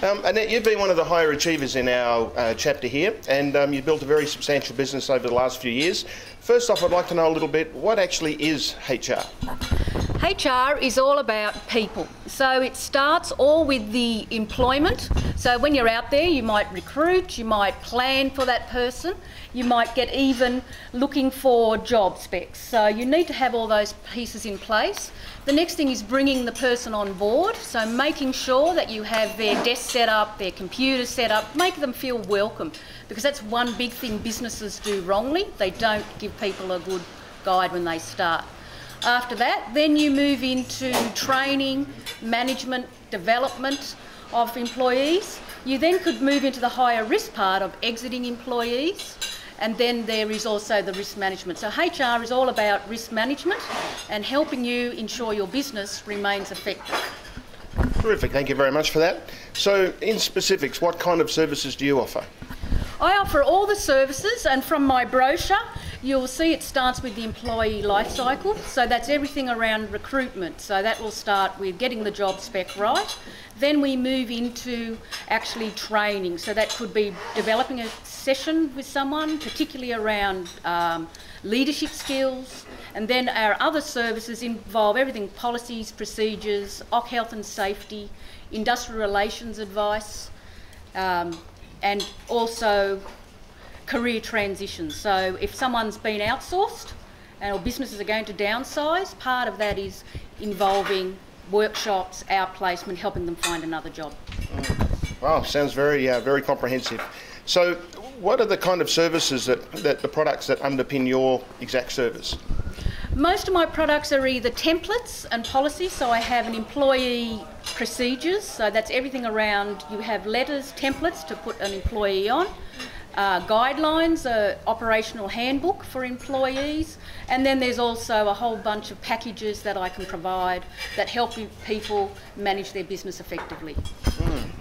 Annette, you've been one of the higher achievers in our chapter here, and you've built a very substantial business over the last few years. First off, I'd like to know a little bit, what actually is HR? HR is all about people. So it starts all with the employment. So when you're out there, you might recruit, you might plan for that person, you might get even looking for job specs. So you need to have all those pieces in place. The next thing is bringing the person on board, so making sure that you have their desk set up, their computer set up, make them feel welcome, because that's one big thing businesses do wrongly. They don't give people a good guide when they start. After that, then you move into training, management, development of employees. You then could move into the higher risk part of exiting employees, and then there is also the risk management. So HR is all about risk management and helping you ensure your business remains effective. Terrific, thank you very much for that. So in specifics, what kind of services do you offer? I offer all the services, and from my brochure you'll see it starts with the employee life cycle. So that's everything around recruitment. So that will start with getting the job spec right. Then we move into actually training. So that could be developing a session with someone, particularly around leadership skills. And then our other services involve everything: policies, procedures, OC health and safety, industrial relations advice, and also career transitions. So if someone's been outsourced or businesses are going to downsize, part of that is involving workshops, outplacement, helping them find another job. Wow, sounds very very comprehensive. So what are the kind of services that the products that underpin your exact service? Most of my products are either templates and policies. So I have an employee procedures, so that's everything around, you have letters, templates to put an employee on, guidelines, operational handbook for employees, and then there's also a whole bunch of packages that I can provide that help people manage their business effectively.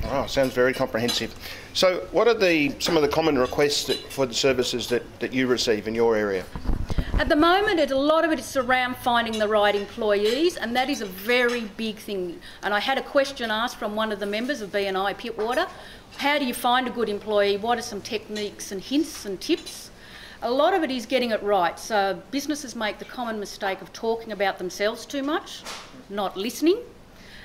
Wow, sounds very comprehensive. So what are some of the common requests for the services that you receive in your area? At the moment, a lot of it is around finding the right employees, and that is a very big thing. And I had a question asked from one of the members of BNI Pittwater: how do you find a good employee? What are some techniques and hints and tips? A lot of it is getting it right. So businesses make the common mistake of talking about themselves too much, not listening,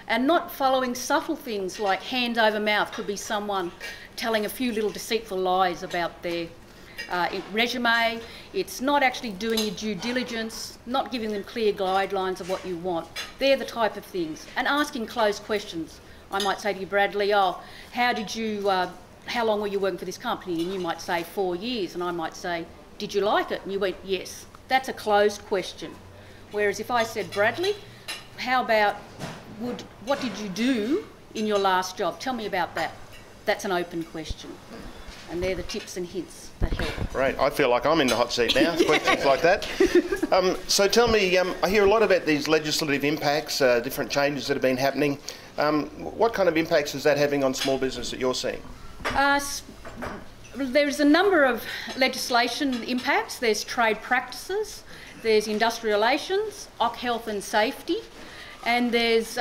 and not following subtle things like hand over mouth. Could be someone telling a few little deceitful lies about their resume. It's not actually doing your due diligence, not giving them clear guidelines of what you want. They're the type of things. And asking closed questions. I might say to you, Bradley, oh, how long were you working for this company? And you might say 4 years, and I might say, did you like it? And you went, yes. That's a closed question. Whereas if I said, Bradley, how about, what did you do in your last job? Tell me about that. That's an open question. And they're the tips and hints that help. Great. I feel like I'm in the hot seat now, questions like that. So tell me, I hear a lot about these legislative impacts, different changes that have been happening. What kind of impacts is that having on small business that you're seeing? There's a number of legislation impacts. There's trade practices, there's industrial relations, OC health and safety, and there's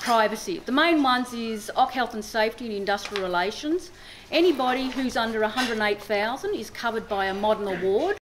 privacy. The main ones is OC health and safety and industrial relations. Anybody who's under 108,000 is covered by a modern award.